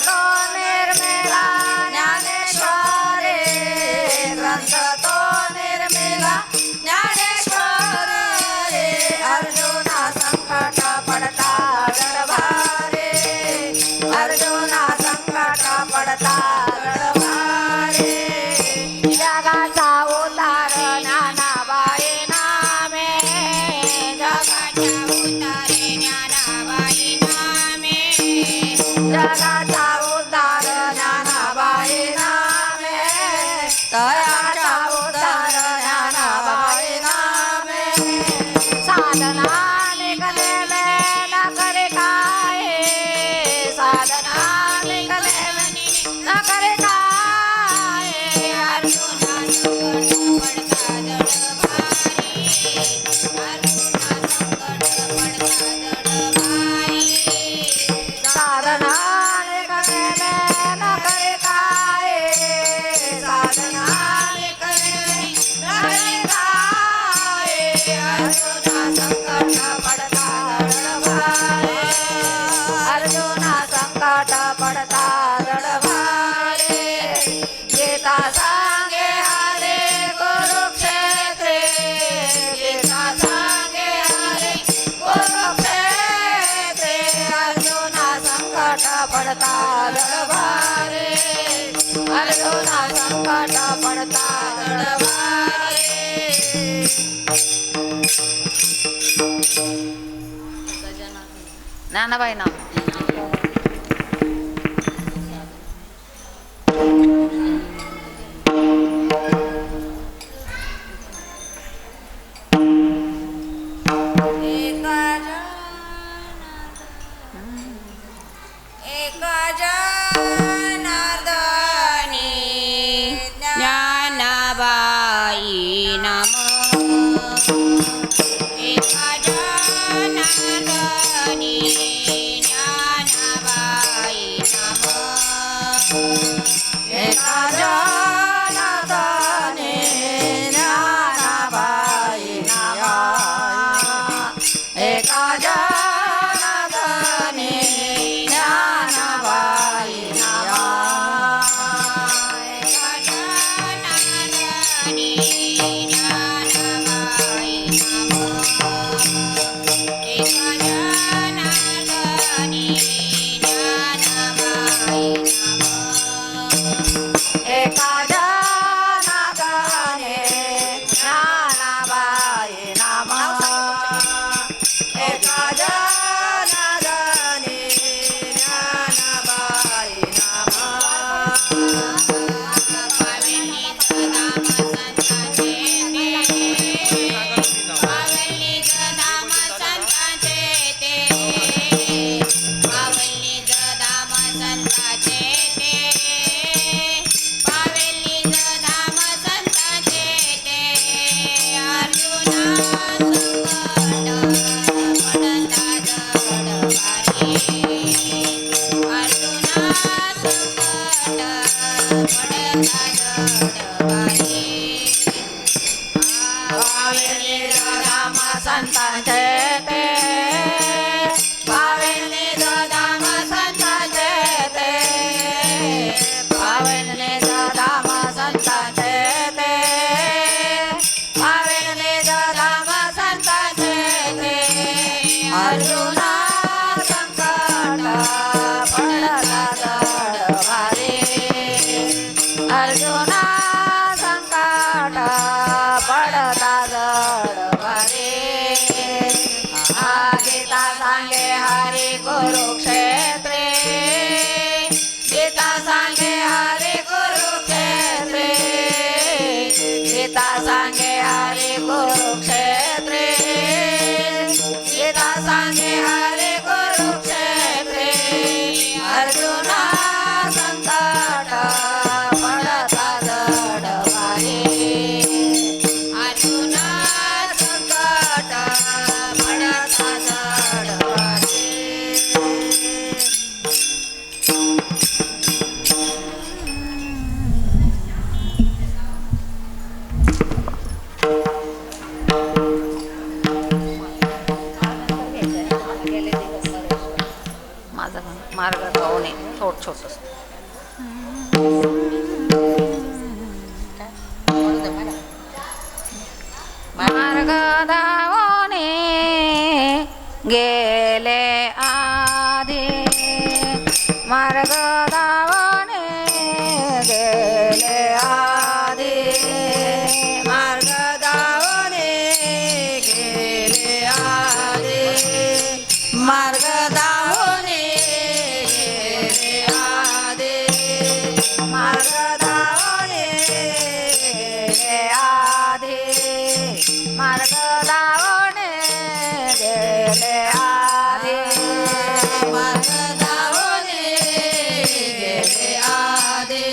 तो निर्मला ज्ञानेश्वर ग्रंथ तो निर्मला ज्ञानेश्वर अर्जुना संकट पडता गडभारे अर्जुना संकट पडता गडभारे जगाचा उतार ज्ञानाबाई नामे जगाचा उतार ज्ञानाबाई नामे जगाचा उद्धार ज्ञानाबाई नामे तयाचा उद्धार ज्ञानाबाई नामे साधना निकले में न करे काय साधना निकले में न करे काय अर्जुना संकट पडता जड भारी अर्जुना संकट पडता जड भारी साधना निकले में न करे काय साधना निकले में न करे काय अर्जुना संकट पडता जड भारी अर्जुना संकट पडता जड भारी गीता सांगे हरे कुरुक्षेत्रे गीता सांगे हरे कुरुक्षेत्रे अर्जुना संकट पडता जड भारी अर्जुना संकट पडता जड भारी ज्ञानाबाई नाम एका जनार्दनी ज्ञानाबाई नाम एका जनार्दनी ज्ञानाबाई नाम एका जनार्दनी ज्ञानाबाई नाम एका जनार्दनी ज्ञानाबाई नाम एका जनार्दनी ज्ञानाबाई नाम एका जनार्दनी ज्ञानाबाई नाम एका जनार्दनी ज्ञानाबाई नाम एका जनार्दनी ज्ञानाबाई नाम पावेली धाम संतांचे ते पावेली धाम संतांचे ते पावेली धाम संतांचे ते पावेली धाम संतांचे ते अर्जुना संकट पडता जड भारी अर्जुना संकट पडता जड भारी पावेली धाम संतांचे ते पावेली धाम संतांचे ते पावेली धाम संतांचे ते पावेली धाम संतांचे ते अर्जुना संकट पडता जड भारी अर्जुना संकट पडता जड भारी मार्ग धावणे थोडं छोटस मार्ग धावणे गेले आधी मार्ग धावणे गेले आधी मार्ग धावणे गेले आधी मार्ग धावणे गेले आधी मार्ग धावणे गेले आधी मार्ग धावणे गेले आधी मार्ग धावणे गेले आधी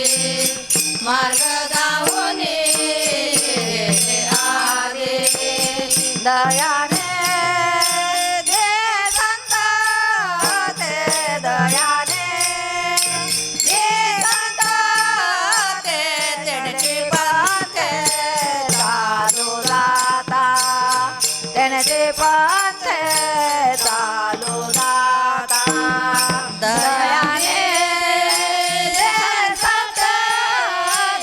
मार्ग धावणे गेले आधी दयाने दे संत ते दयाने दे संत ते त्यांची पाते चालू जाता त्यांचे पाते चालू जाता दयाने दे संत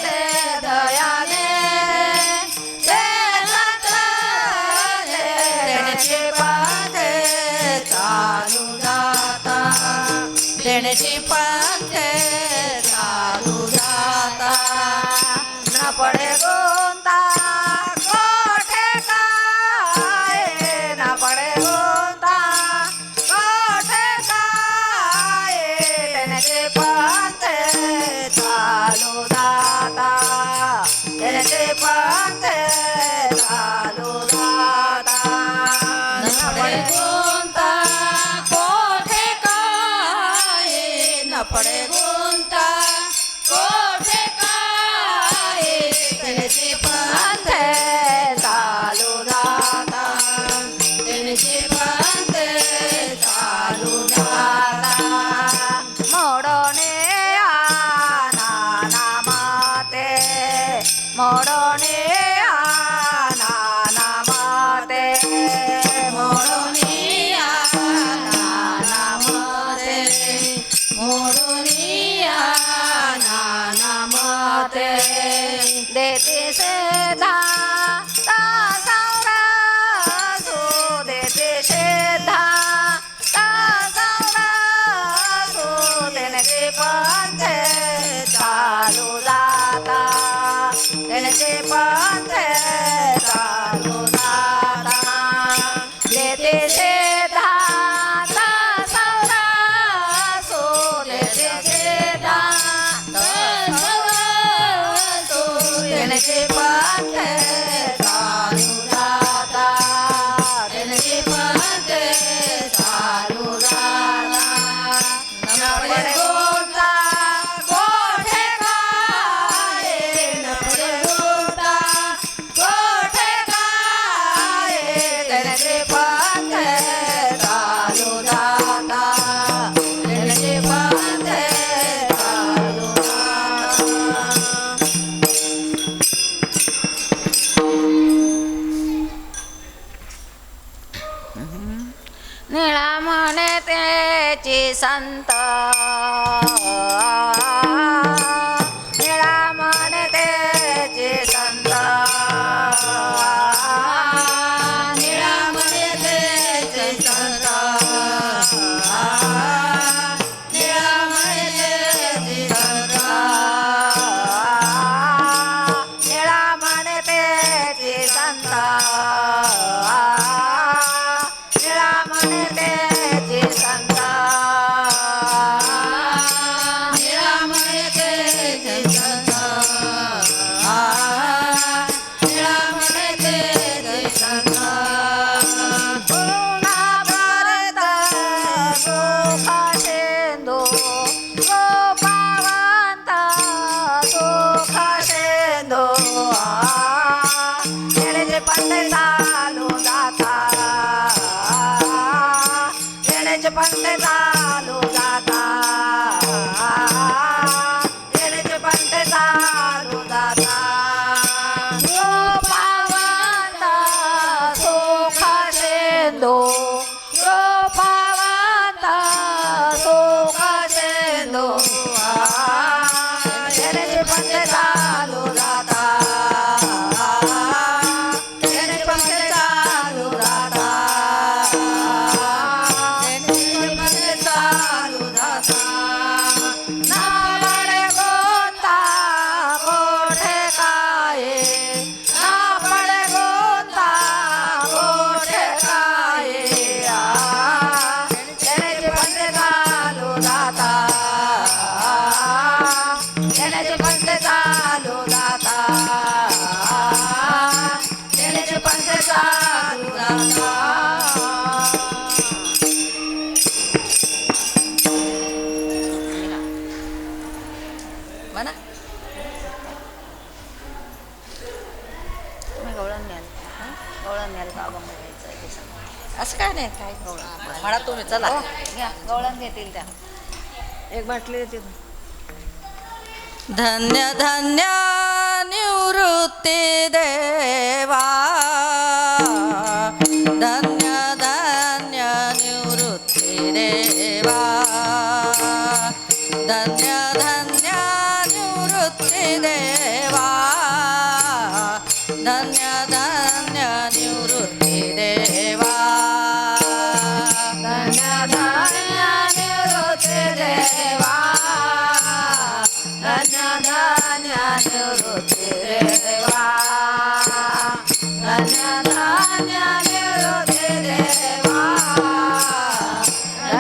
ते दयाने दे संत ते त्यांचे पाते चालू जाता त्यांचे पाते चालू जाता न पडे गोंता कोठे काय न पडे गोंता कोठे काय त्यांचे पाते चालू जाता त्यांचे पाते चालू जाता न पडे गोंता कोठे काय न पडे गोंता कोठे काय त्यांचे पाते चालू जाता त्यांचे पाते चालू जाता मोडणे आना माते मोडणे आना माते मोडणे आना माते मोडणे आना माते देते से धा ता सावरा सो देते से धा ता सावरा सो त्यांचे पंथे चालू जाता त्यांचे पंथे चालू जाता देते से धा ता सावरा सो देते से धा ता सावरा सो त्यांचे पंथे चालू जाता त्यांचे पंथे चालू जाता न पडे गोंता कोठे काय न पडे गोंता कोठे काय त्यांचे पंथे चालू जाता त्यांचे पंथे चालू जाता निळा म्हणे त्याची संत निळा म्हणे त्याची संत निळा म्हणे त्याची संत निळा म्हणे त्याची संत निळा म्हणे त्याची संत निळा म्हणे त्याची संत निळा म्हणे त्याची संत निळा म्हणे त्याची संत पुन्हा भरत सुख शेंदो गोपावंत सुख शेंदो येण्याचे पंडे चालू जाता येण्याचे पंडे चालू जाता येण्याचे पंडे चालू जाता गोपावंत सुख शेंदो गोपावंत सुख असं काय नाही काय म्हणा तुम्ही चला. हो, घ्या गवळण घेतील त्या एक बाटली देते धन्य धन्य निवृत्ती देवा, धन्य धन्य निवृत्ती देवा, धन्य धन्य निवृत्ती देवा, धन्य धन्य निवृत्ती देवा, धन्य धन्य निवृत्ती देवा, धन्य धन्य निवृत्ती देवा, धन्य धन्य निवृत्ती देवा,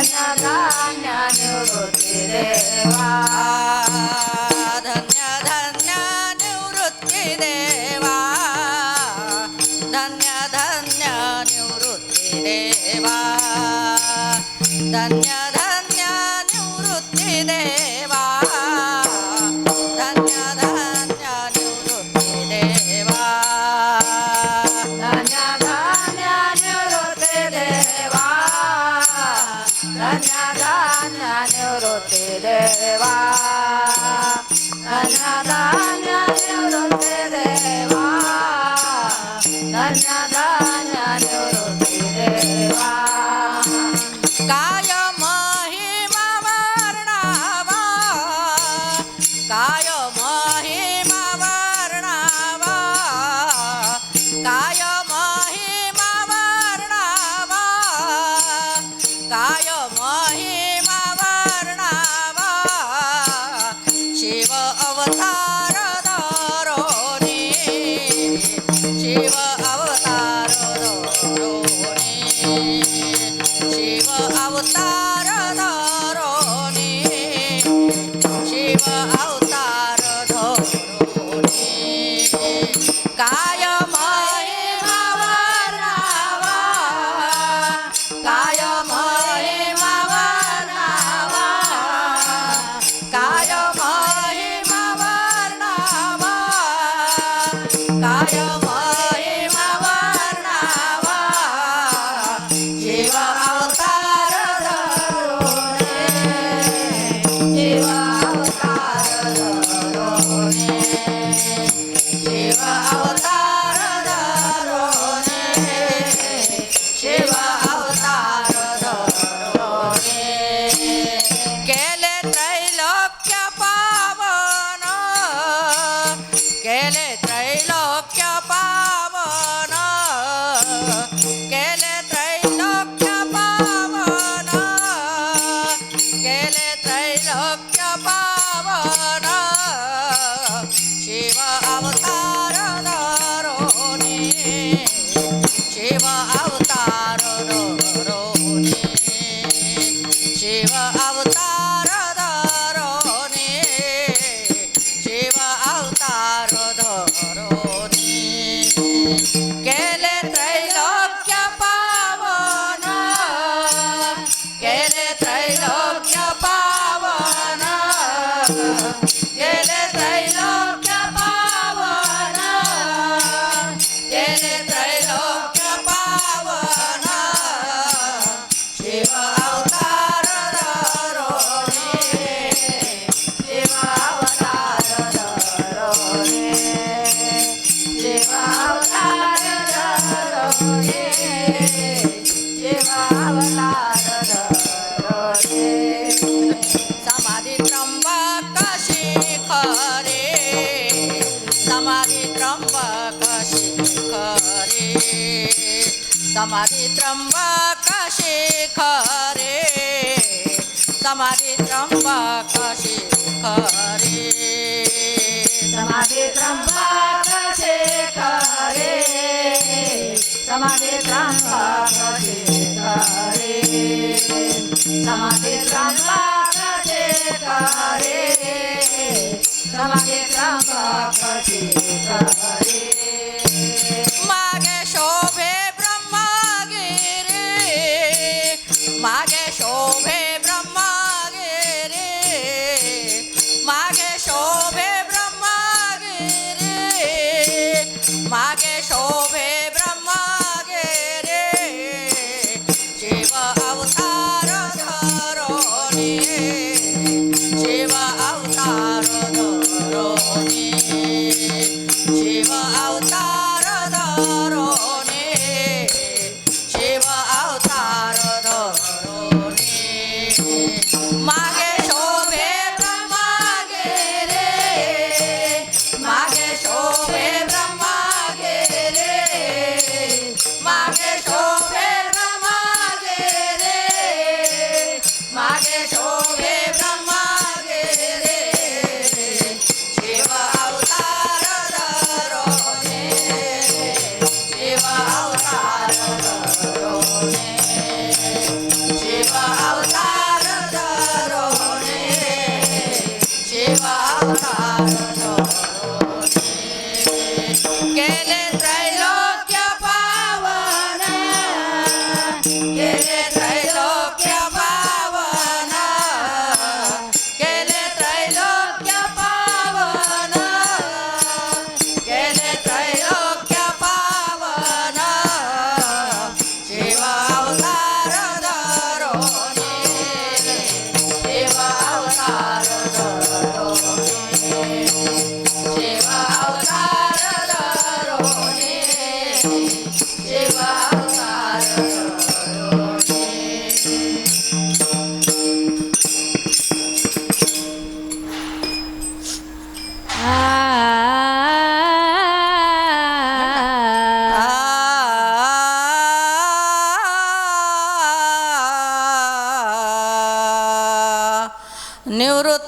धन्य धन्य निवृत्ती देवा, धन्य धन्य निवृत्ती देवा, धन्य धन्य निवृत्ती देवा, धन्य धन्य निवृत्ती देवा, धन्य धन्य निवृत्ती देवा, धन्य धन्य निवृत्ती देवा, धन्य धन्य निवृत्ती देवा, धन्य धन्य निवृत्ती देवा, धन्य धन्य निवृत्ती देवा, काय महिमा वर्णावा, काय महिमा वर्णावा, काय महिमा वर्णावा, काय महिमा वर्णावा, शिव अवतार धरोनी, शिव अवतार धरोनी, शिव अवतार धरोनी, शिव अवतार धरोनी, काय महिमा वर्णावा, काय महिमा वर्णावा, काय महिमा वर्णावा, काय महिमा वर्णावा, शिव अवतार धरोनी, शिव अवतार धरोनी, शिव अवतार धरोनी, शिव अवतार धरोनी, केले त्रैलोक्य पावन, केले त्रैलोक्य पावन, केले त्रैलोक्य पावन, केले त्रैलोक्य पावन, शिव अवतार धरोनी, शिव अवतार धरोनी, शिव अवतार धरोनी, शिव अवतार धरोनी, केले त्रैलोक्य पावन, केले त्रैलोक्य पावन, केले त्रैलोक्य पावन, केले त्रैलोक्य पावन, शिव अवतार धरोनी, शिव अवतार धरोनी, शिव अवतार धरोनी, शिव अवतार धरोनी, समाधी त्र्यंबक शिखरे, समाधी त्र्यंबक शिखरे, समाधी त्र्यंबक शिखरे, समाधी त्र्यंबक शिखरे, समाधी त्र्यंबक शेखरे, समाधी त्र्यंबक शेखरे, समाधी त्र्यंबक शेखरे, समाधी त्र्यंबक शेखरे, मागे शोभे ब्रह्मगिरी, मागे शोभे ब्रह्मगिरी, मागे शोभे ब्रह्मगिरी, मागे शोभे ब्रह्मगिरी, शिव अवतार धरोनी शिव अवतार धरोनी शिव अवतार धरोनी मागे शोभे ब्रह्मा गे रे मागे शोभे ब्रह्मा गे रे मागे शोभे ब्रह्मा गे रे मागे शोभे ब्रह्मा गे रे शिव अवतार धरोने शिव अवतार धरोने शिव अवतार धरोने शिव अवतार धरोने केले त्रैलोक्य पावन केले त्रैलोक्य पावन केले त्रैलोक्य पावन केले त्रैलोक्य पावन शिव अवतार धरोने शिव अवतार धरोने शिव अवतार धरोने शिव अवतार धरोने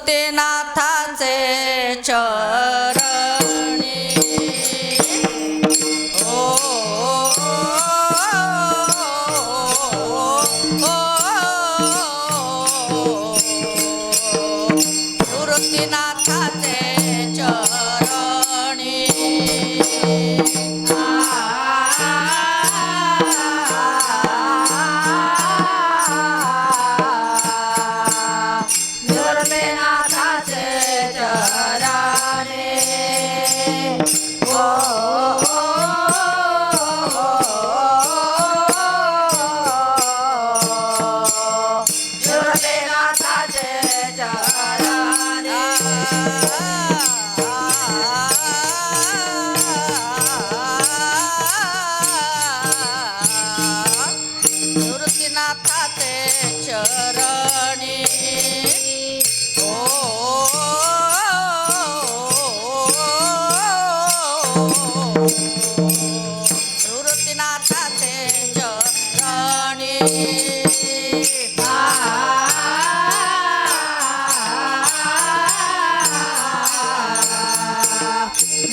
निवृत्तीनाथाचे चरणी ओ निवृत्तीनाथाचे चरणी निवृत्तीनाथाचे चरणी निवृत्तीनाथाचे निवृत्तीनाथाचे चरणी निवृत्तीनाथाचे चरणी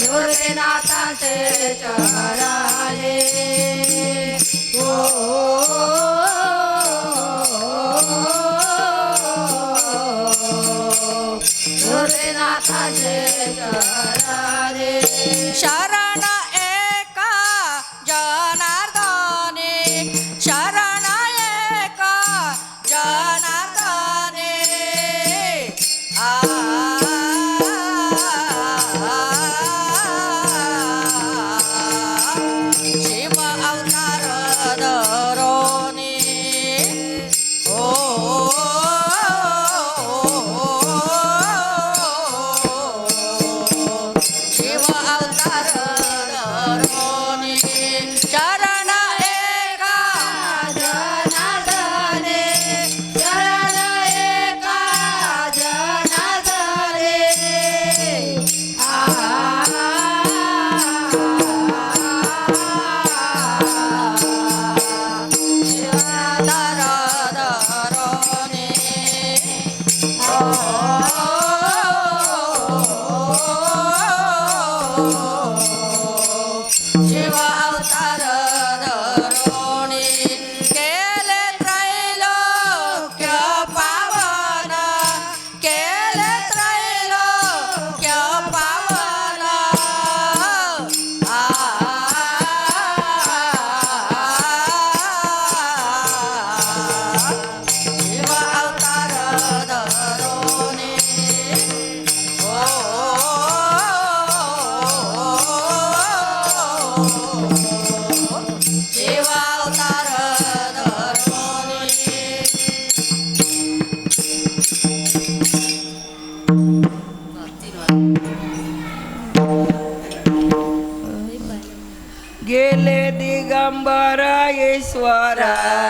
निवृत्तीनाथाचे चरणी निवृत्तीनाथाचे चरणी शरण एका जनार्दने शरण एका जनार्दने शिव अवतार धरोनी शिव अवतार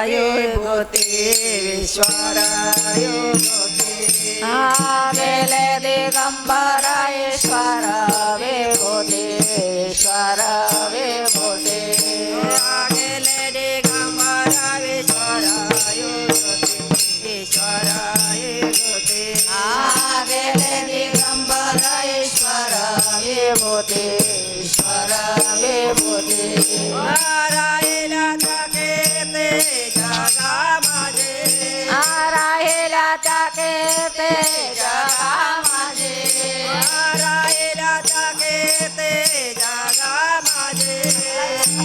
विभूती ईश्वर विभूती गेले दिगंबर ईश्वर विभूती ईश्वर विभूती गेले दिगंबर ईश्वर विभूती ईश्वर विभूती गेले दिगंबर ईश्वर विभूती ईश्वर विभूती राहिला जागे ते जगा माझे राहिला जागे ते जगा माझे राहिला जागे ते जगा माझे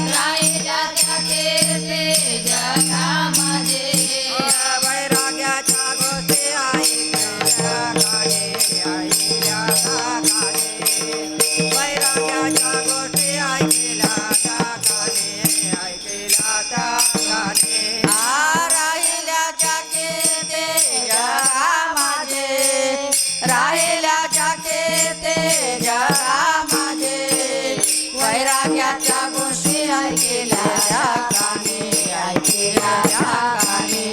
राहिला जागे ते जगा माझे वैराग्याच्या गोष्टी ऐकल्या काने ऐकल्या काने वैराग्याच्या गोष्टी ऐकल्या काने ऐकल्या काने राहिल्या जागे ते जगा माझे राहिल्या जागे ते जगा माझे वैराग्याच्या गोष्टी ऐकल्या काने ऐकल्या काने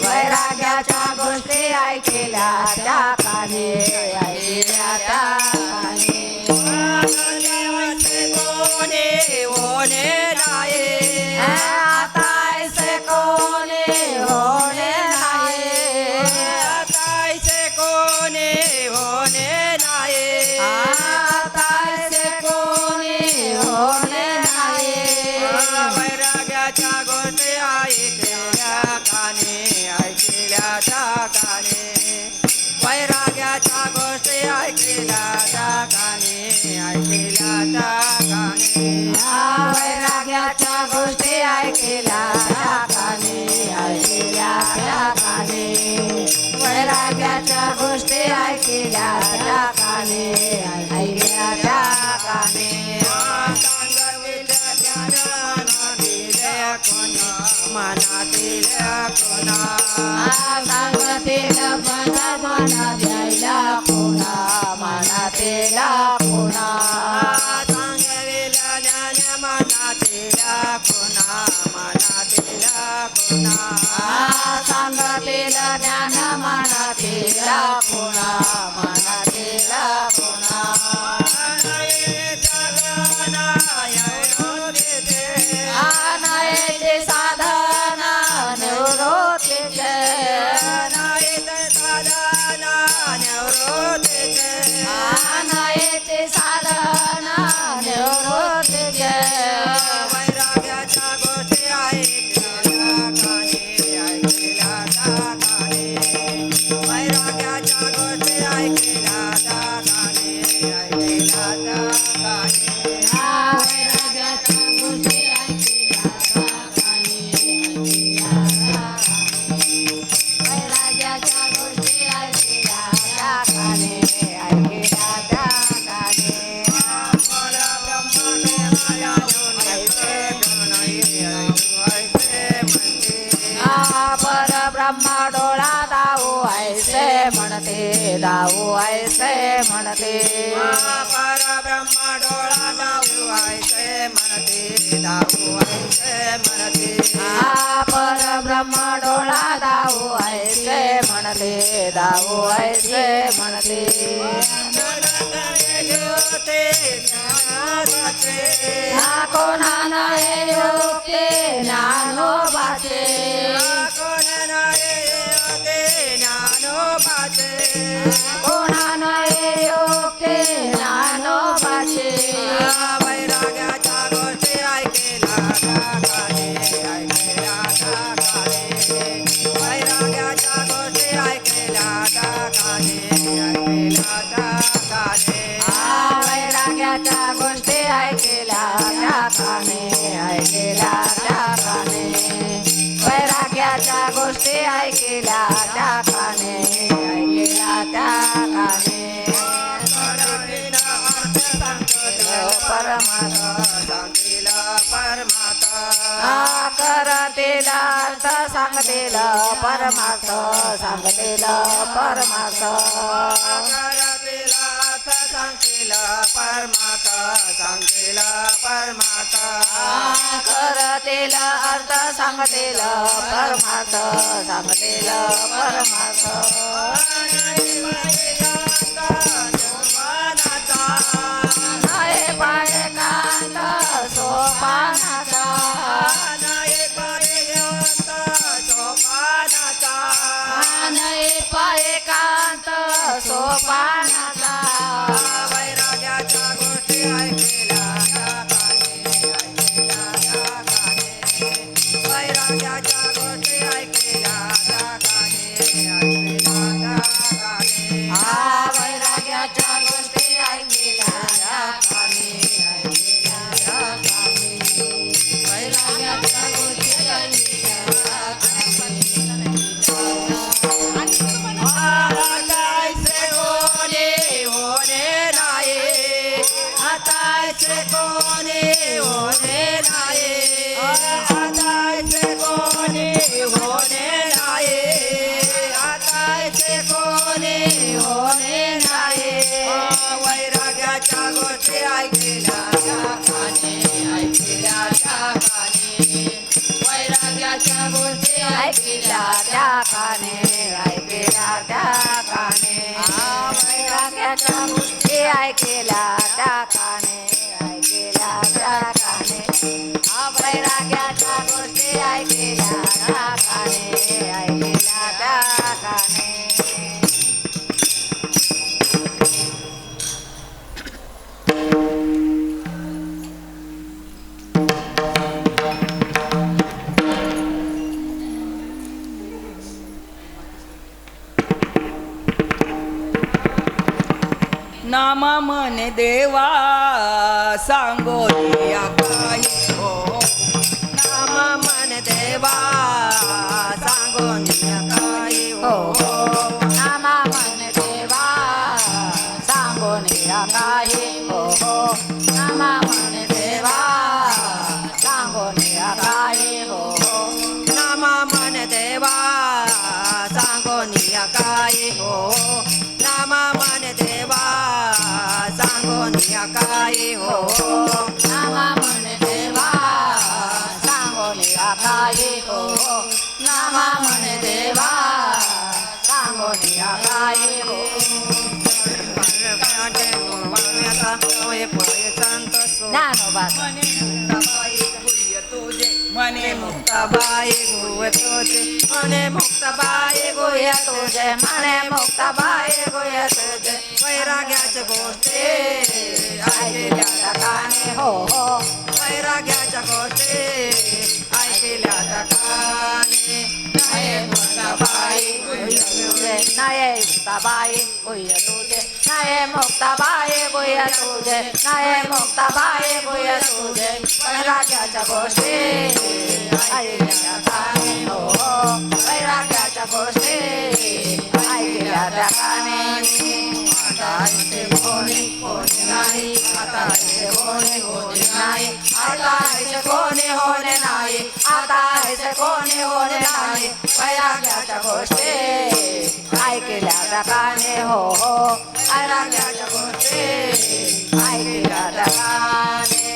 वैराग्याच्या गोष्टी ऐकल्या त्या काने ऐकल्या त्या काने कोणे होणे नाही आता ऐसे कोणे होणे नाही आता ऐसे कोणे होणे नाही आता ऐसे कोणे होणे नाही वैराग्याच्या गोष्टी ऐकल्या काने ऐकल्या त्या काने वैराग्याच्या गोष्टी ऐकल्या त्या काने ऐकल्या त्या काने वैराग्याच्या गोष्टी ऐकल्या त्या काने ऐकल्या त्या काने वैराग्याच्या गोष्टी ऐकल्या त्या काने ऐकल्या त्या काने मनातील कोणा सांगतील मना द्यायला कोणा मनातील कोणा सांगेल ज्ञान मनातील कोणा मनातील कोणा सांगतील ज्ञान मनातील कोणा मनातील कोणा नायचे साधना निवृत्तीचे नायचे साधना निवृत्तीचे नायचे साधना निवृत्तीचे वैराग्याच्या गोष्टी ऐकल्या काने ऐकल्या त्या काने वैराग्याच्या गोष्टी ऐकल्या त्या काने ऐकल्या त्या काने वैराग्याच्या गोष्टी वैराग्याच्या गोष्टी ऐकल्या त्या काने ऐकल्या त्या काने परब्रह्म डोळा दाऊ ऐसे म्हणते दाऊ ऐसे म्हणते परब्रह्म डोळा दाऊ ऐसे म्हणते दाऊ ऐसे म्हणते परब्रह्म डोळा दाऊ ऐसे म्हणते दाऊ ऐसे म्हणते कोणा नाही होते ज्ञानोबाचे कोणा नाही होते ज्ञानोबाचे वैराग्याच्या गोष्टी ऐकल्या काने ऐकल्या काने वैराग्याच्या गोष्टी ऐकल्या काने ऐकल्या काने वैराग्याच्या गोष्टी ऐकल्या काने ऐकल्या काने वैराग्याच्या गोष्टी ऐकल्या काने ऐकल्या काने परमात्मा सांगतील परमात्मा करतील अर्थ सांगतील परमात्मा सांगतील परमात्मा करतील अर्थ सांगतील परमार्थ सांगतील परमार्थ करतील अर्थ सांगतील परमार्थ सांगतील परमार्थ नये पाये कांत सोपानाचा नये पाये कांत सोपानाचा वैराग्याच्या गोष्टी ऐकल्या वैराग्याच्या गोष्टी ऐकल्या वैराग्याच्या गोष्टी ऐकल्या वैराग्याच्या गोष्टी आताचे कोणी होणे नाही आताचे कोणी होणे नाही आताचे कोणी होणे नाही आताचे कोणी होणे नाही वैराग्याच्या गोष्टी ऐकल्या वैराग्याच्या गोष्टी ऐकल्या त्या काने ऐकल्या त्या काने वैराग्याच्या गोष्टी ऐकल्या त्या काने ऐकल्या त्या काने वैराग्याच्या गोष्टी ऐकल्या त्या काने ऐकल्या त्या काने नाम मन देवा सांगो काही हो नाम मन देवा सांगो काही हो नामा मन देवा सांगून काही हो नामा मन देवा सांगून काही हो नाम मन देवा सांगो काही हो नाम मन देवा सांगो काही हो नामा मन देवा सांगून काही हो नामा मन देवा सांगून काही हो ज्ञानोबा मने मुक्ताबाई गुय तुझे मने मुक्ताबाई गुय तुझे मने मुक्ताबाई गुय तुझे वैराग्याच्या गोष्टी ऐकल्या काने हो हो वैराग्याच्या गोष्टी ऐकल्या काने नये मुक्ताबाई गुय तुझे नये मुक्ताबाई गुय तुझे नये मुक्ताबाई गुय तुझे नये मुक्ताबाई गुय तुझे वैराग्याच्या गोष्टी ऐकल्या काने हो वैराग्याच्या गोष्टी ऐकल्या काने आता ऐसे कोणी होणे नाही आता ऐसे कोणी होणे नाही आता ऐसे कोणी होणे नाही आता ऐसे कोणी होणे नाही वैराग्याच्या गोष्टी ऐकल्या काने हो हो वैराग्याच्या गोष्टी ऐकल्या काने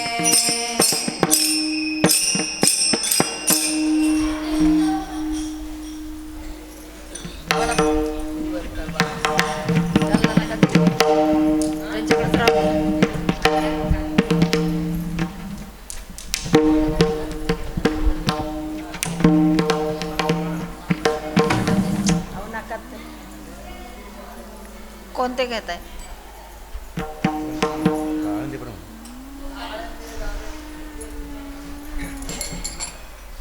कोणते घेत आहे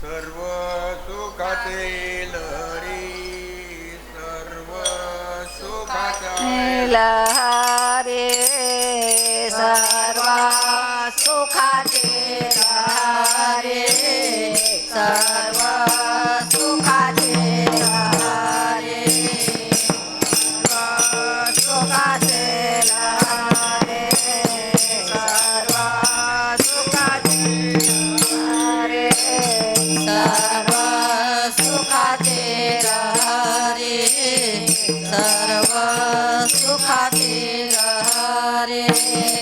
सर्व सुखाचे लहरी सर्व सुखाचे लहरे सर्व सुखाचे लहरे सर्व सुखाचे लहरे सुखाचे लहरे सर्व सुखाचे लहरे सर्व सुखाचे लहरे सर्व सुखाचे लहरे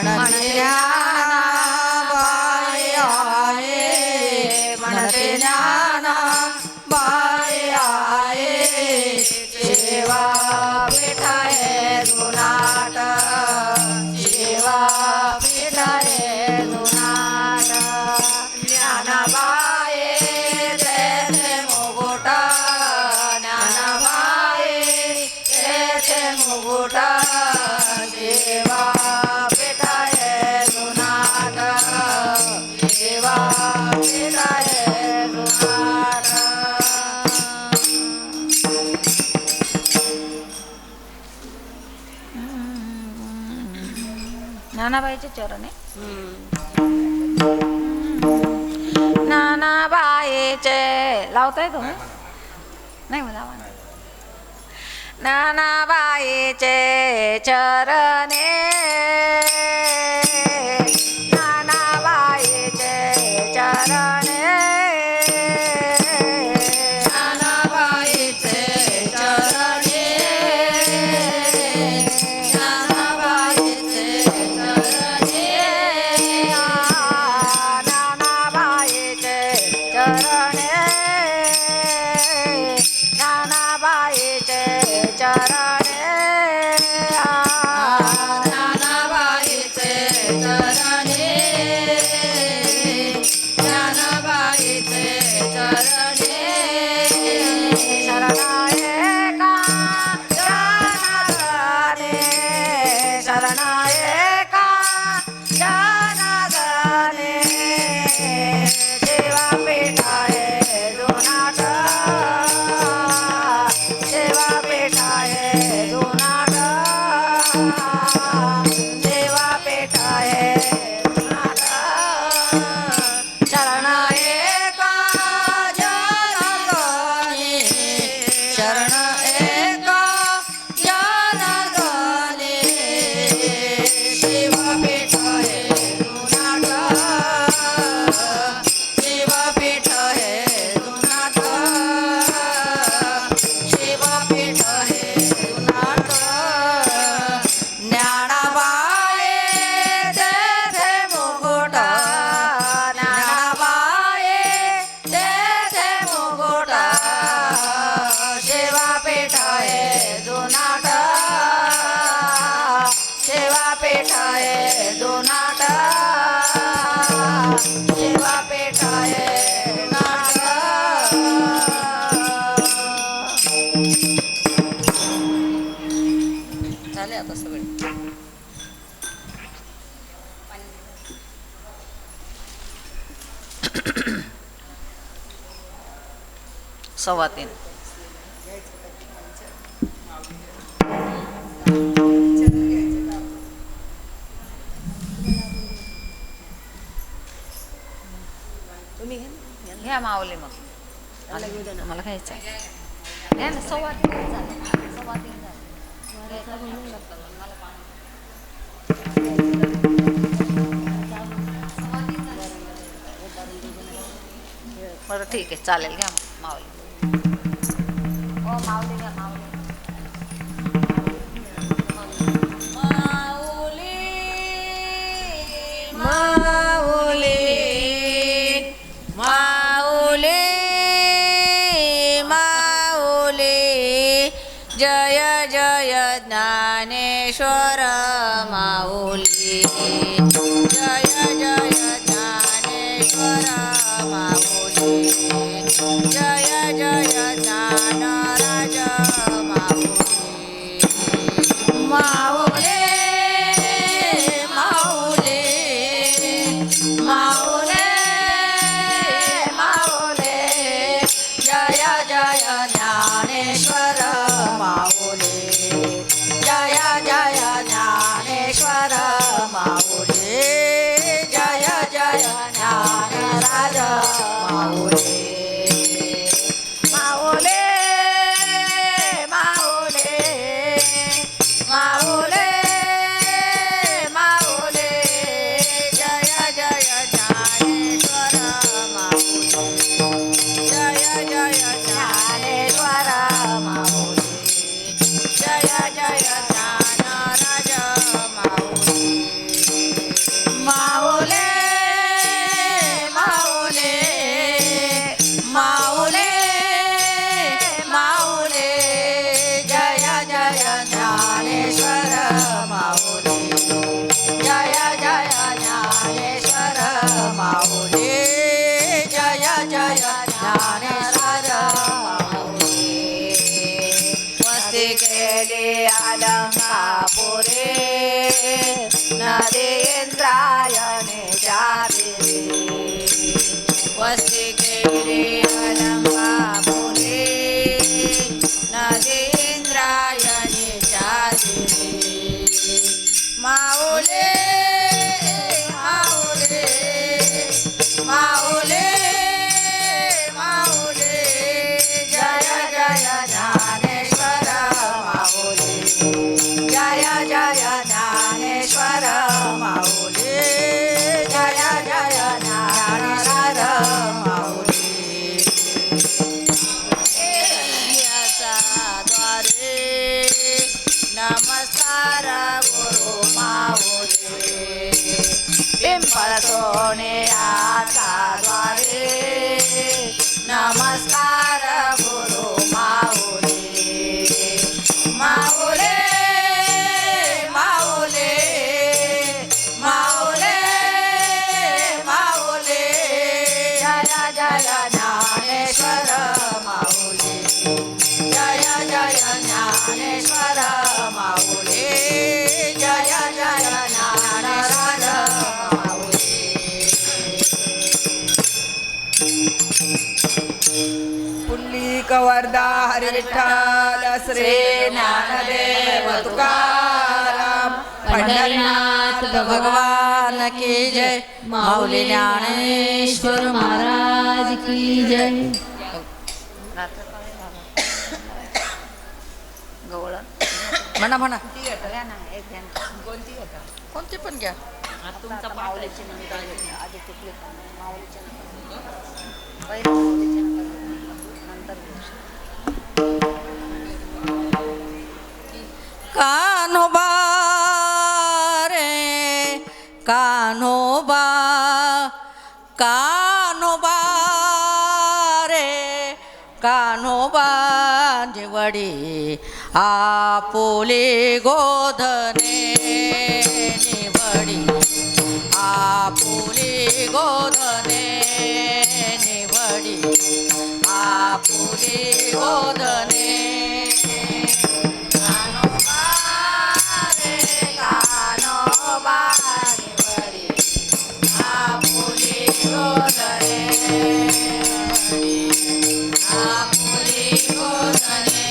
म्हणते ज्ञानाबाई आहे म्हणते ज्ञानाबाई आहे सेवा पिठाये जुनाट सेवा पिठाये जुनाट ज्ञानाबाई तेथे मुकुट ज्ञानाबाई तेथे मुकुट सेवा पिठाये जुनाट सेवा पिठाये जुनाट नानाबाईचे चरण आहे. नानाबाईचे लावताय तुम्ही नाही मला नानाबाईचे चरणे नानाबाईचे चरणे नानाबाईचे चरणे नानाबाईचे चरणे नानाबाईचे चरणे नानाबाईचे चरणे नानाबाईचे चरणे ज्ञानाबाईचे चरणे शरणायका जनार्दने शरणायका जनार्दने सेवा पेठाये जुनाट सेवा पेठाये जुनाट सेवा पेठाये जुनाट शरणायका जनार्दने शरण एका जनार्दने सेवा पेठाये जुनाट सेवा पेठाये जुनाट सेवा पेठाये जुनाट ज्ञानाबाई तेथे मुकुट ज्ञानाबाई तेथे मुकुट सेवा पेठाये जुनाट सेवा पेठाये जुनाट सेवा पेठाये जुनाट झाले आता सगळे. 3:15. तुम्ही घ्या मावले मग मला घ्यायचं आहे. घ्या ना 3:15 झाले. 3:15 झाले. बरं ठीक आहे चालेल. घ्या मावले. हो मावले घ्या मावले. माऊली माऊली माऊली जय जय ज्ञानेश्वर माऊली जय जय ज्ञानेश्वर माऊली जय जय ज्ञानराज माऊली माऊली माऊली माऊली माऊली जय जय ज्ञानेश्वर माऊली जय जय ज्ञानेश्वर माऊली जय जय ज्ञानराज माऊली नदींद्रायणीच्या तीरी वस्ती केली अलंबा बोले नदींद्रायणीच्या तीरी माऊले माऊले माऊले माऊले जय जय ज्ञानेश्वर माऊले जय जय ज्ञानेश्वर माऊले जय जय ज्ञानेश्वर माऊले याचा द्वारे नमस्कार गुरु माऊले पिंपळ सोन्याचा द्वारे नमस्कार गुरु माऊले माऊले माऊले माऊले माऊले जय जय ज्ञानेश्वर माऊले जय जय ज्ञानेश्वर माऊले जय जय ज्ञानेश्वर माऊले पुल्लिक वरदा हरी विठ्ठल श्री ज्ञानदेव तुकाराम पंढरीनाथ भगवान की जय माऊली ज्ञानेश्वर महाराज की जय गवळण म्हणा म्हणा घ्या ना एक घ्या ना कोणती पण घ्या तुमचा माऊलीची नंतर आधी तुटली माऊलीच्या नंतर पहिल्या माऊलीच्या नंतर घेऊ शकतो. कान्होबा रे कान्होबा कान्होबा रे कान्होबा निवडी आपुले गोधने निवडी आपुले गोधने निवडी आपुले गोधने कान्होबा रे कान्होबा निवडी आपुले गोधने आपुले गोधने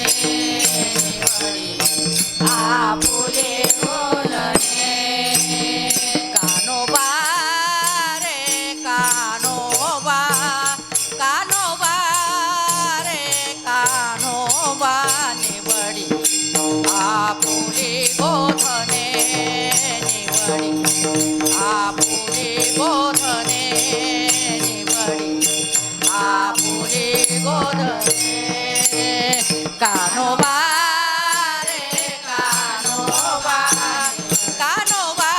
निवडी आपुले गोधने कान्होबा रे कान्होबा कान्होबा रे कान्होबा निवडी आपुले गोधने निवडी आपुले गोधने निवडी आपुले गोधने कान्होबा रे कान्होबा कान्होबा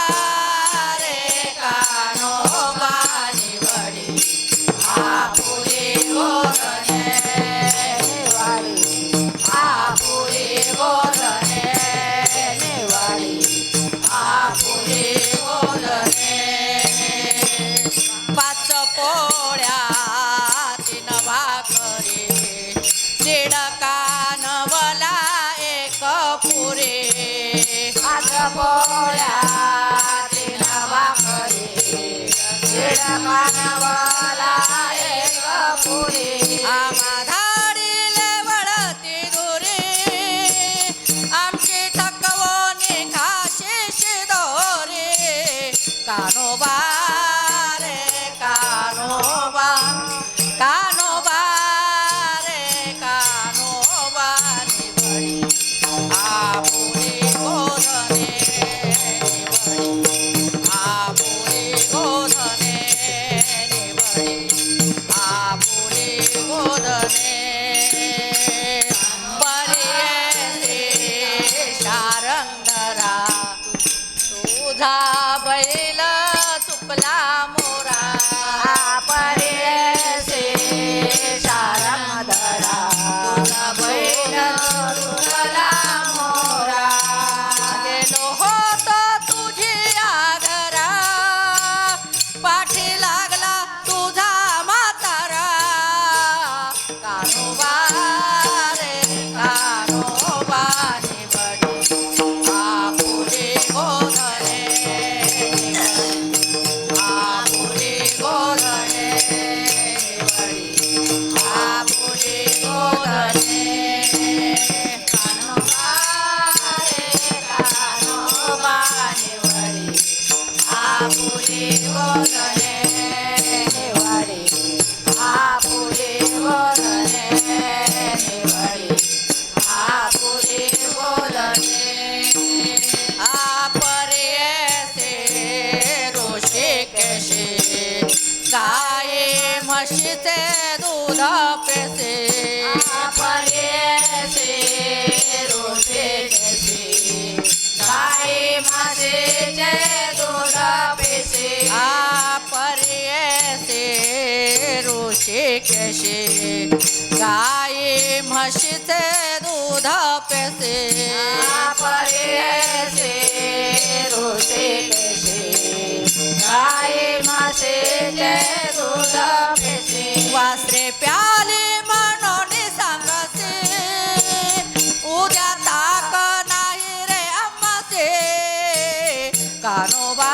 रे कान्होबा निवडी आपुले गोधने निवडी आपुले गोधने निवडी आपुले गोधने पाच पोळ्या तीन भाकरी दीड कानवला एक पुरे पाच पोळ्या तीन भाकरी दीड कानवला एक पुरे आम्हा धाडीले वळती दुरी आमची ठकवणी खाशी दोरे कान्होबा रे कान्होबा कान्होबा रे कान्होबा निवडी आपुले गोधने निवडी आपुले गोधने निवडी आपुले गोधने पर्येसे शारंगधरा तुझा बैल चुकला मोरा पर्येसे शारंगधरा तुझा बैल चुकला मोरा गेलो होतो तुझी आघरा पाठी लागला तुझा म्हातारा कान्होबा रे कान्होबा निवडी आपुले गोधने म्हशीचे दूध पेसे पर्यसे ऋषी केशी गाई म्हशीचे दूध पेशी पर्यसे ऋषिकेशी गाई म्हशीचे दूध पेसे पर्यसे ऋषी केशी गाई म्हशीचे दूध पेशी वासरे प्याले म्हणून सांगसे उद्या ताक नाही रे आम्हाचे कानोबा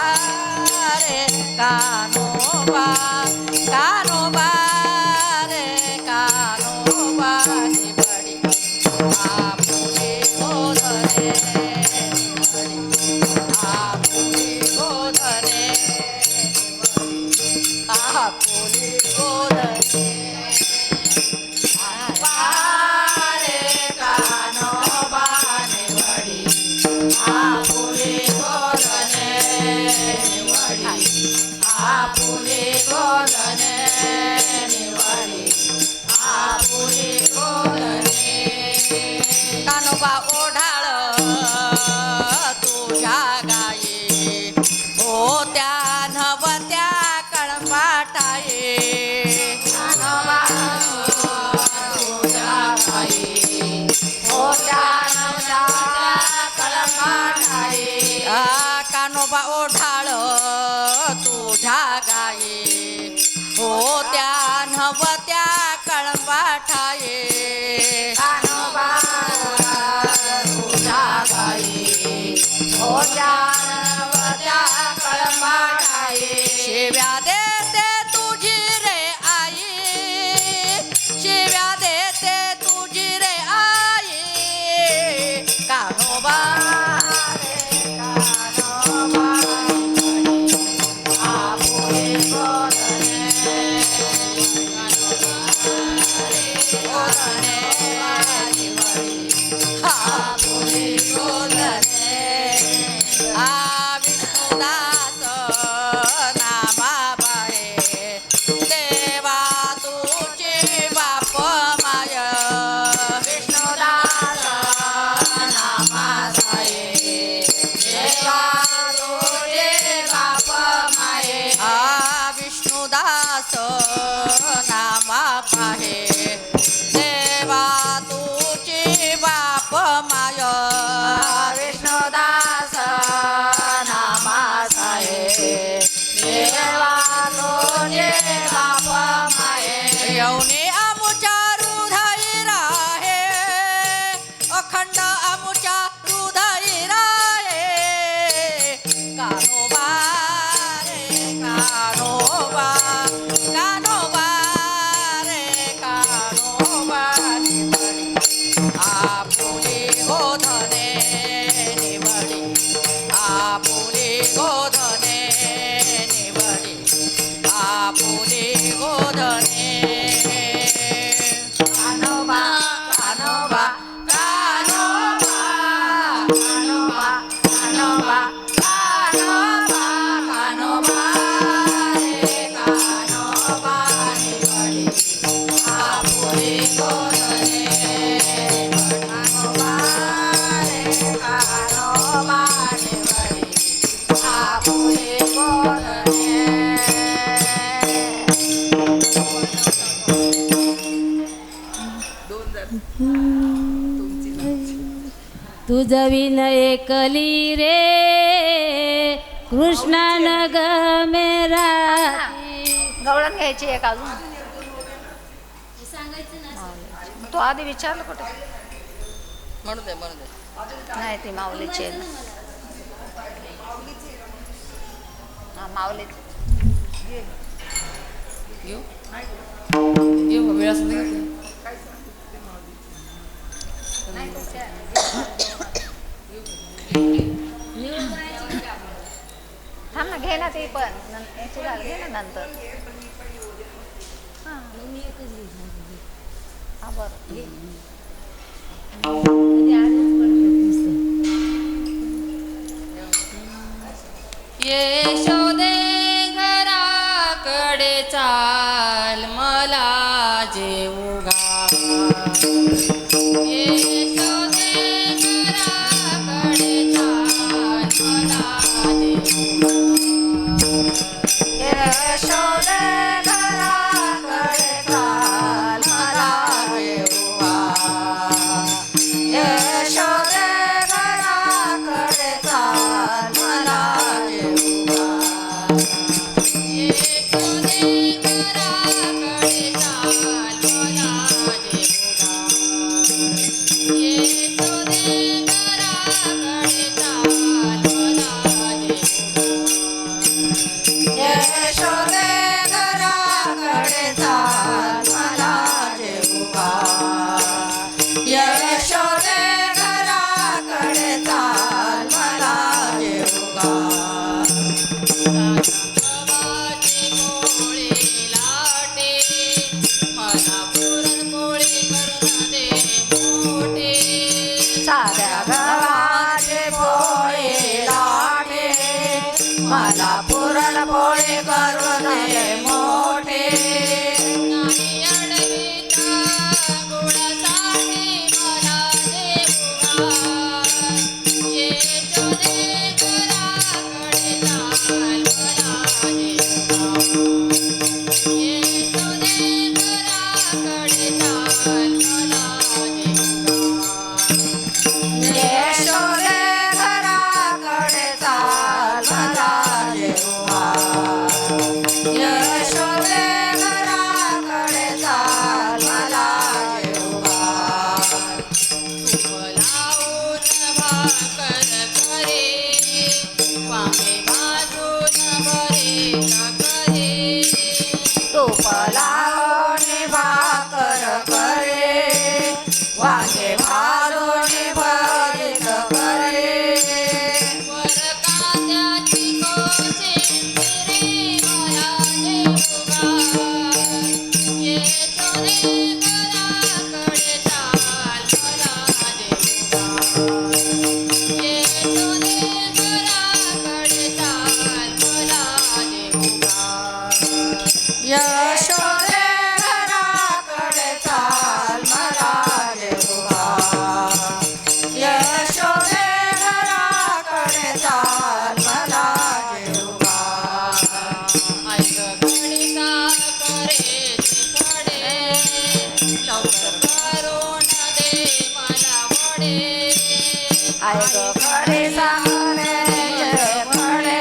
रे कानोबा कानोबा रे कानोबा निवडी आपुले गोधने निवडी आपुले गोधने आपुले गोधने पारे कानोबा निवडी आपुले गोधने निवडी आपुले गोधने निवडी आपुले गोधने कानोबा ओढाळ तुझ्या गाई होत्या नवत्या कळंबाटाये कानोबा तुझ्या गाई होत्या नवत्या कळंबाटाये कानोबा ओढाळ तुझ्या गाई होत्या नवत्या कळंबाटाये कानोबा तुझ्या गाई होत्या नवत्या कळंबाटाये शिव्या देते तुझी रे आई शिव्या देते तुझी रे आई कानोबा रे कानोबा आपुले गोधने आपुले गोधने विष्णुदास नामा बाहे देवा तुझे बाप माय विष्णुदास नामासाये देवा तुझे बाप माये विष्णुदास नामा बाहे देवा तुझे बाप माय विष्णुदास नामासाये देवा तुझे बाप माये येऊने आमुच्या हृदयी राहे अखंड आमुच्या हृदयी राहे कानोबा रे कानोबा कानोबा रे कानोबा निवडी आपुले गोधने निवडी आपुले गोधने निवडी आपुले गोधने कानोबा कानोबा कानोबा कानोबा कानोबा कानोबा कानोबा रे कानोबा निवडी आपुले गोधने कानोबा रे कानोबा निवडी आपुले गोधने तुझ विनय कली रे कृष्णा नग मेरा गवळण घ्यायची एक अजून तो आधी विचारलं कुठे म्हणू दे म्हणू दे नाही ती माऊलीची आहे ना. हा माऊलीची घेऊ घेऊ वेळ असं नाही थांब ना घे ना ते पण याची घाल घे ना नंतर हा बरं घे. यशोदे घराकडे चाल मला यशोदे घराकडे चाल मला जेव्हा यशोदे घराकडे चाल मला जेव्हा यशोदे घराकडे चाल मला जेव्हा यशोदे घराकडे चाल मला जेव्हा साध्या गव्हाचे पोळी लाटे मला पुरणपोळी करून दे मोठे यशोदे घराकडे चाल मला जेव्हा यशोदे घराकडे चाल मला जेव्हा तूप लावून भाकर करे वांगे भाजून भरीत करे यशोदे घराकडे चाल मला जेव्हा यशोदे घराकडे चाल मला जेव्हा आई ग खडे सारे खडे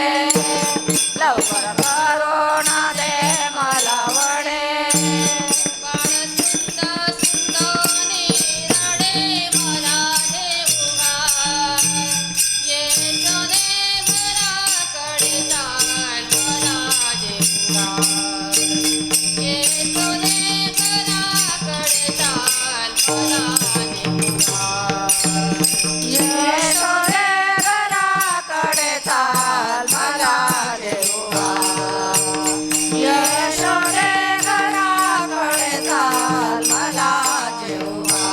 लवकर करून दे मला वडे यशोदे घराकडे चाल मला जेव्हा यशोदे घराकडे चाल मला जेव्हा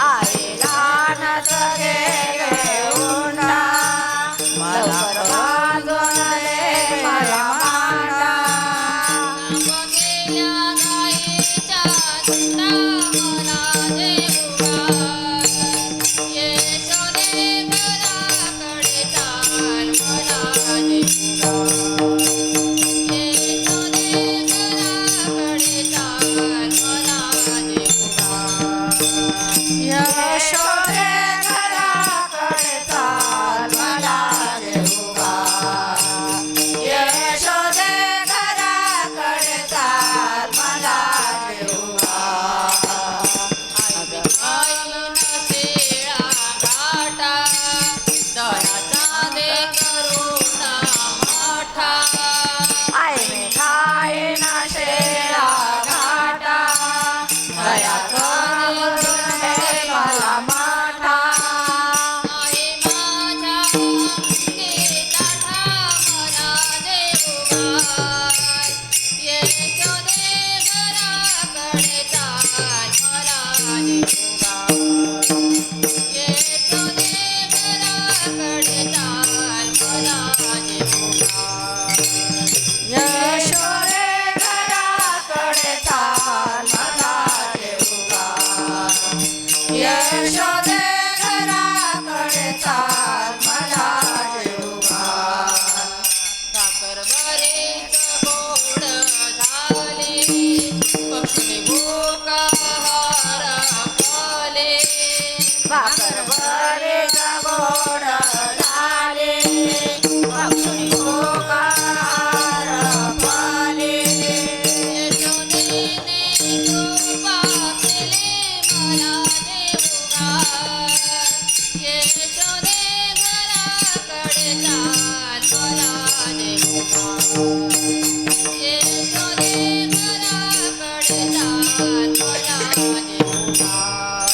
आईला नच घे उंडा लवकर बांधून दे मला मांडा यशोदे घराकडे चाल मला जेव्हा यशोदे घराकडे चाल मला जेव्हा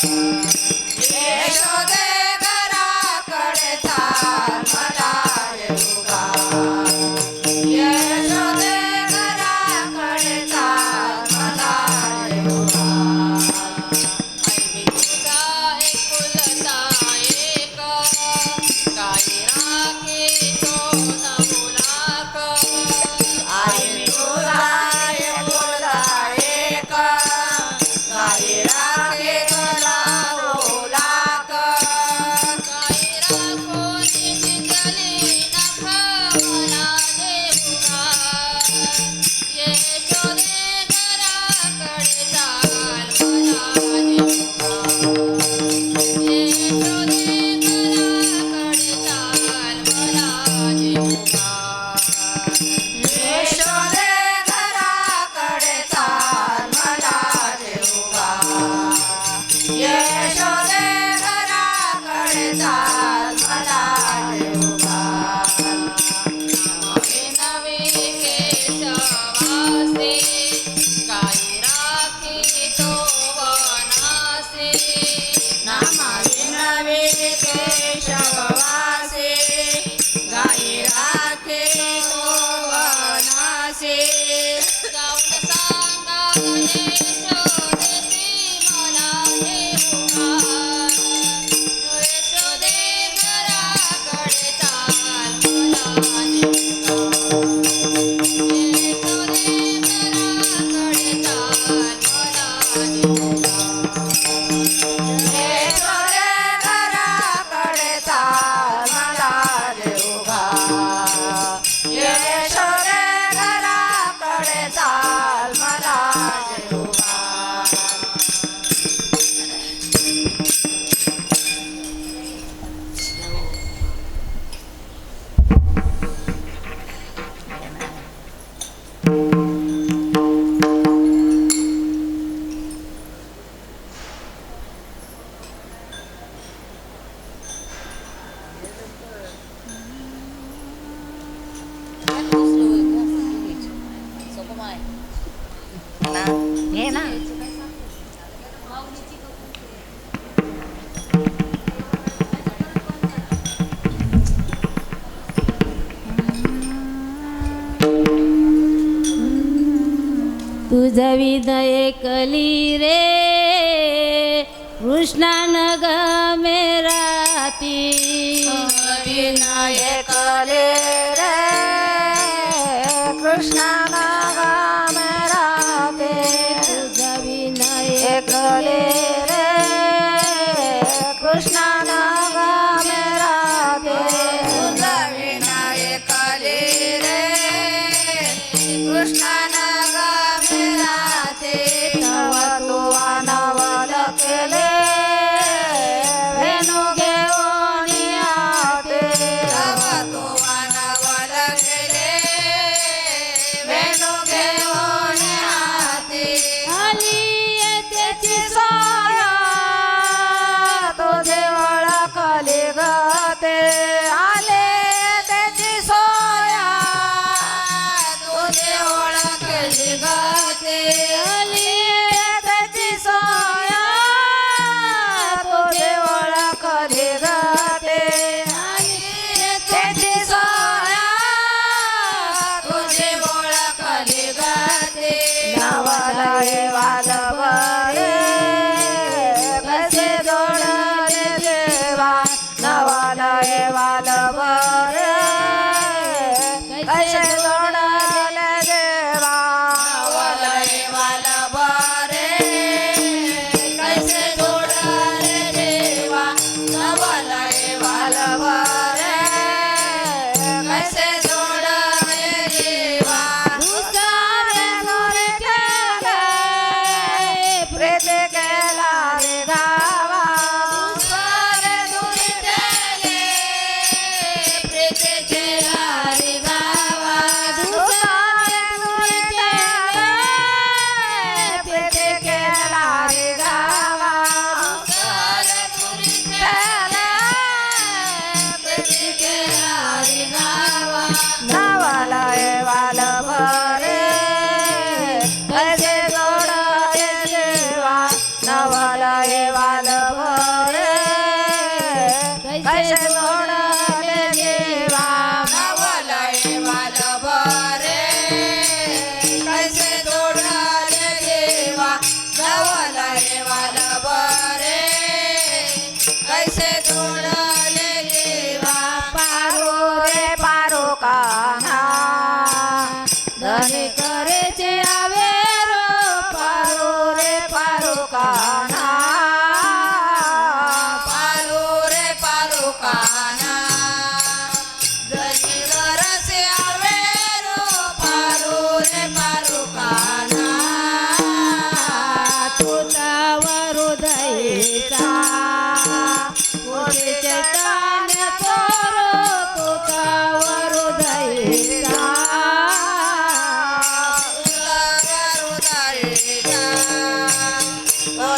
यशोदे घराकडे चाल मला येऊ गा. यशोदे घराकडे चाल मला येऊ गा. आई मी तुझा एकुलता एक, काही राखे तो न मुलाक. आई मी तुला एकुलता एक, गाई राखे तुला ओलाक. काही राखून चिंतली नख मला देऊ गा. यशोदे घराकडे चाल मला देऊ गा. यशोदे घराकडे चाल मला देऊ गा. यशोदे घराकडे चाल मला देऊ गा. यशोदे घराकडे चाल मला देऊ गा. नवे नवे केशवासे, काही राखी तो वनासे. नामावी नवे केशववासे, गाई राखे तो वनासे. जाऊन सांगा यशोदेसी मला देऊ गा. यशोदे घराकडे चाल मला देऊ गा. यशोदे घराकडे चाल मला देऊ गा. यशोदे घराकडे चाल मला देऊ गा. यशोदे घराकडे चाल मला देऊ गा. घे ना. तुझं विनय कली रे कृष्णानग मेराती. विनय कले रे कृष्णानग मेराते. तुझं विनय कले रे कृष्णानग मेराते. तुझा विनय कले रे कृष्णानग मेराते. तव तू अनवल केले वेणू घेऊन आते. तव तू अनवल केले वेणू घेऊन आते. आली त्याची सोया तुझे ओळखली गते. आले त्याची सोया तुझे ओळखली गते. आली त्याची सोया तुझे ओळखली गते. आली त्याची सोया तुझे ओळखली गते. नवल वाद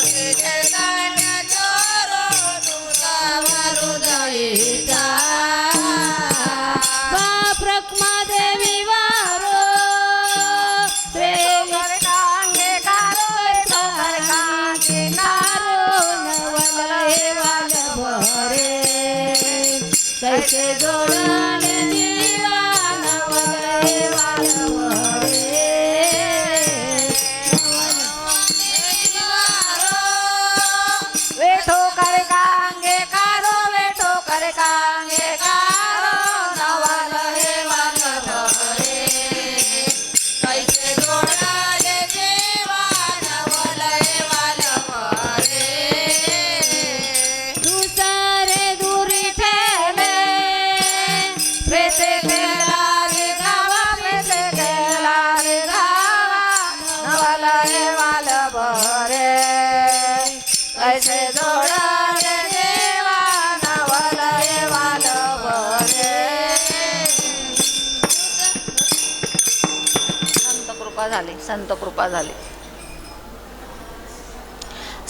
श्री चैतन्य चोरो हृदयीचा बाप रखमादेवी वारो कर कांगे कारो तो कर कांगे कारो नवलय वाल भरे कैसे जोडले जीवा नवलय वाल भरे वेठो कर कांगे कारो वेठो कर कांगे कारो नवल हे वाल भरे कैसे जोडाले जीवा नवल हे वाल भरे दुसरे दुरी ठेले प्रेते गेला रे गावा प्रेते गेला रे गावा नवल हे वाल भरे कैसे जोडाले जीवा नवल हे वाल भरे संत कृपा झाली संत कृपा झाली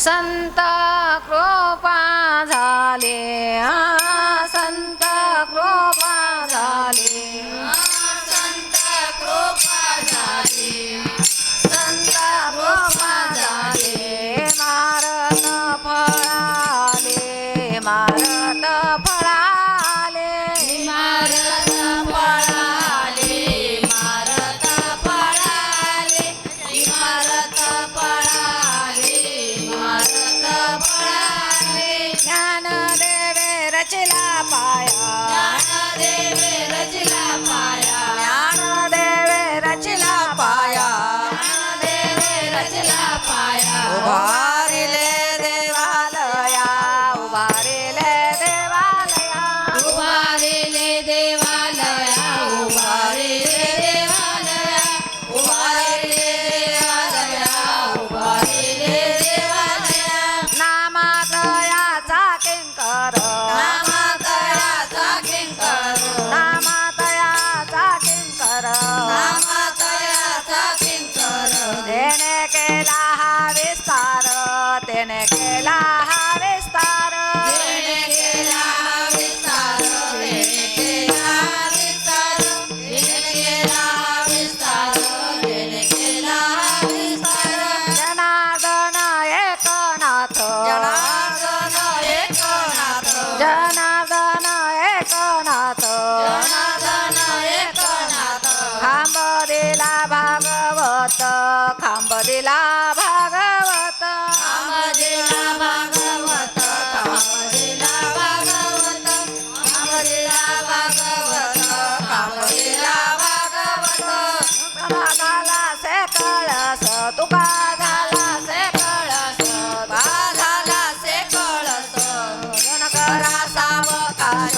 संत कृपा झाली संत कृपा झाली संत कृपा झाली संत कृपा झाली मारत फळाले मारत फळाले मारत पळाले मारत पळाले मारत पळाले मारत पळाले ज्ञानदेवे रचला पाया ज्ञानदेवे रचला पाया ज्ञानदेवे रचला पाया ज्ञानदेवे रचला पाया उभारिले देवालया उभारिले देवालया उभारिले देवालया उभारिले देवालया उभारिले देवालया उभारिले देवालया नामातयाचा किंकर नामतयाचा किंकर नामातयाचा किंकर नामतयाचा किंकर त्याने केला हा विस्तार त्याने केला हा विस्तार देणे केला विस्तार देणे केला विस्तार देणे केला विस्तार देणे केला विस्तार जनार्दन एकनाथ जनार्दन एकनाथ जनार्दन एकनाथ जनार्दन एकनाथ खांबरीला भागवत खांबरीला भागवत कामदेला भागवत कामदेला भागवत कामदेला भागवत कामदेला भागवत घाला से कळस तुका घाला से कळस बाधाला से कळस भजन करा सावकाश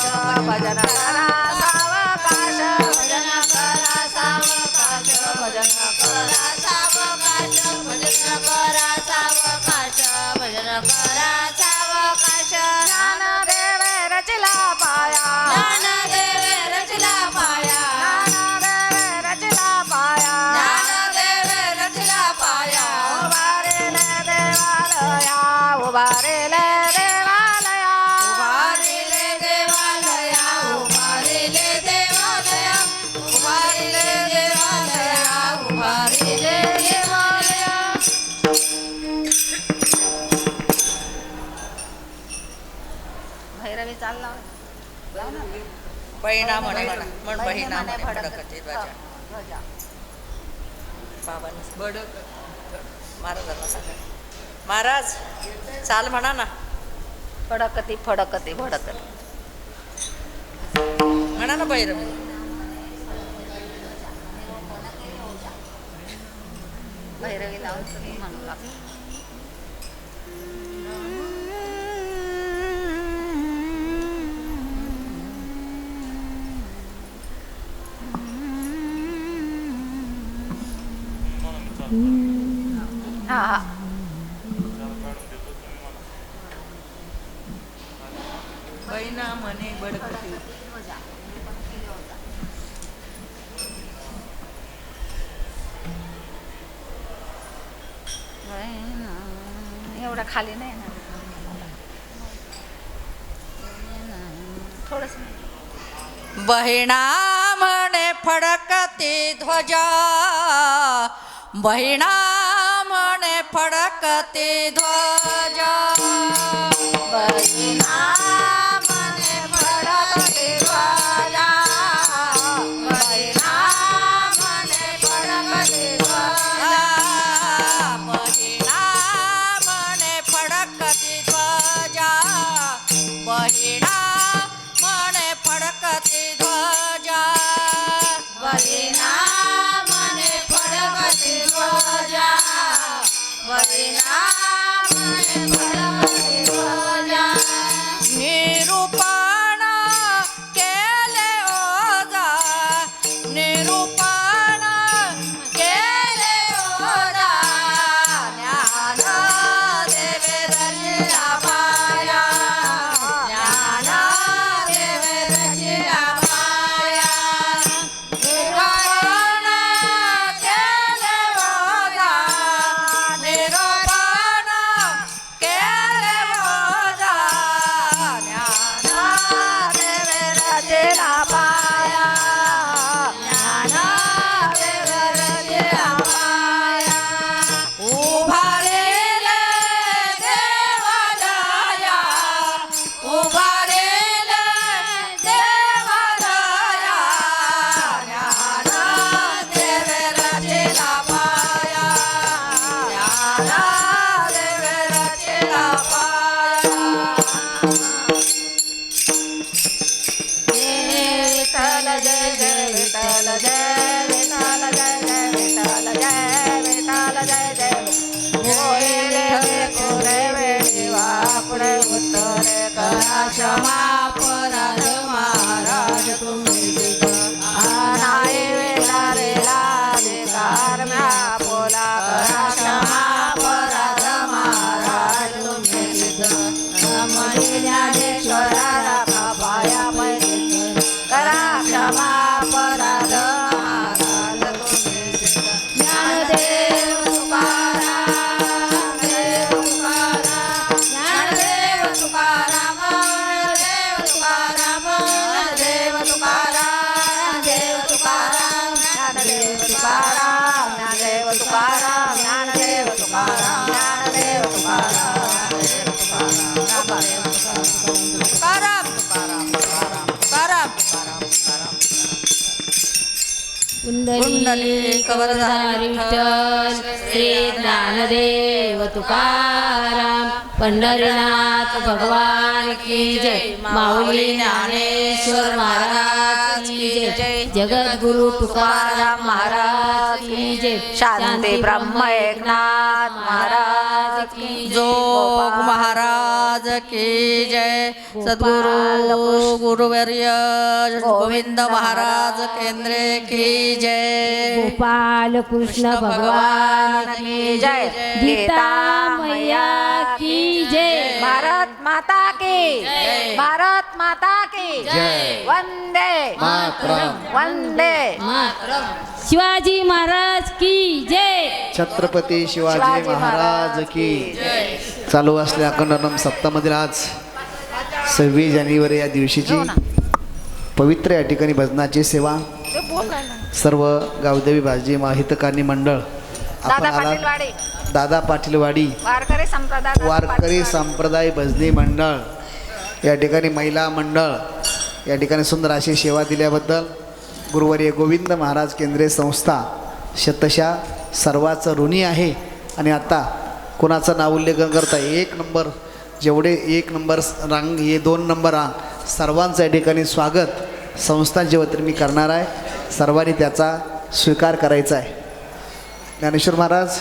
भजन करा सावकाश भजन करा सावकाश भजन करा सावकाश भजन करा सावकाश भजन करा सावकाश ज्ञानदेवे रचला पाया ज्ञानदेवे रचला पाया ज्ञानदेवे रचला पाया ज्ञानदेवे रचला पाया उभारिले देवालया उभारिले देवालया उभारिले देवालया उभारिले देवालया उभारिले देवालया उभारिले देवालया भैरवी चालला बहिणा म्हणे म्हण बहिणा म्हणे भडकते ध्वजा ध्वजा बाबांना भडक महाराजांना सांगा महाराज चाल म्हणा ना फडकती फडकती भडकती म्हणा ना भैरव भैरवी लावून तुम्ही म्हणू लागला हा हा बहिणा म्हणे भडकते एवढा खाली नाही ना थोडस बहिणा म्हणे फडकती ध्वजा बहिणा म्हणे फडकती ध्वजा बहिणा म्हणे फडकती ध्वजा बहिणा म्हणे फडकती ध्वजा बहिणा म्हणे फडकती ध्वजा बहिणा म्हणे फडकती ध्वजा बहिणा म्हणे फडकती ध्वजा बहिणा म्हणे फडकती ध्वजा निरूपण केले ओजा निरूपण केले ओजा ज्ञान देवे रचिला माया ज्ञान देवे रचिला माया निरूपण केले ओजा निरूपण केले ओजा ज्ञान देवे रचिला माया ज्ञान देवे रचिला माया उभारेले देवालया उभारेले देवालया ज्ञान देवे रचिला माया ज्ञान देवे रचिला माया विठ्ठल जय जय विठ्ठल जय विठ्ठल जय जय विठ्ठल जय विठ्ठल जय जय मोरे कोरे वेळी वाकडे उत्तरे करा क्षमा अपराध महाराज तुम्ही नाही विचारेला अधिकार म्या बोला करा क्षमा अपराध महाराज तुम्ही रमणी ज्ञानेश्वराला पाया पैसे करा क्षमा अपराध महाराज तुम्ही ज्ञानदेव तुकाराम देव तुकाराम ज्ञानदेव तुकाराम देव तुकाराम देव तुकाराम देव तुकाराम ज्ञानदेव तुकाराम ज्ञानदेव तुकाराम ज्ञानदेव तुकाराम ज्ञानदेव तुकाराम तुकाराम तुकाराम तुकाराम तुकाराम पुंडलिक वरदारी विठ्ठल श्री ज्ञानदेव तुकाराम पंढरीनाथ भगवान की जय माऊली ज्ञानेश्वर महाराज की जय जगद्गुरु तुकाराम महाराज की जय शांती ब्रह्म एकनाथ महाराज की जोग महाराज की जय सद्गुरु गुरुवर्य गोविंद महाराज केंद्रे की जय गोपाल कृष्ण भगवान की जय गीता मैया की जय भारत माता की भारत माता की वंदे वंदे शिवाजी महाराज की जय छत्रपती शिवाजी महाराज की चालू असलेल्या अखंडनम सप्ताहामधील आज 26 जानेवारी या दिवशीची पवित्र या ठिकाणी भजनाची सेवा सर्व गावदेवी भाजी हितकारणी मंडळ आपण आला दादा पाटीलवाडी वारकरी संप्रदाय भजनी मंडळ या ठिकाणी महिला मंडळ या ठिकाणी सुंदर अशी सेवा दिल्याबद्दल गुरुवर्य गोविंद महाराज केंद्रीय संस्था शतशः सर्वाचं ऋणी आहे. आणि आता कोणाचं नाव उल्लेखन करता 1 नंबर जेवढे 1 नंबर रांग हे 2 नंबर रांग सर्वांचं या ठिकाणी स्वागत संस्थांच्या वतीने मी करणार आहे. सर्वांनी त्याचा स्वीकार करायचा आहे. ज्ञानेश्वर महाराज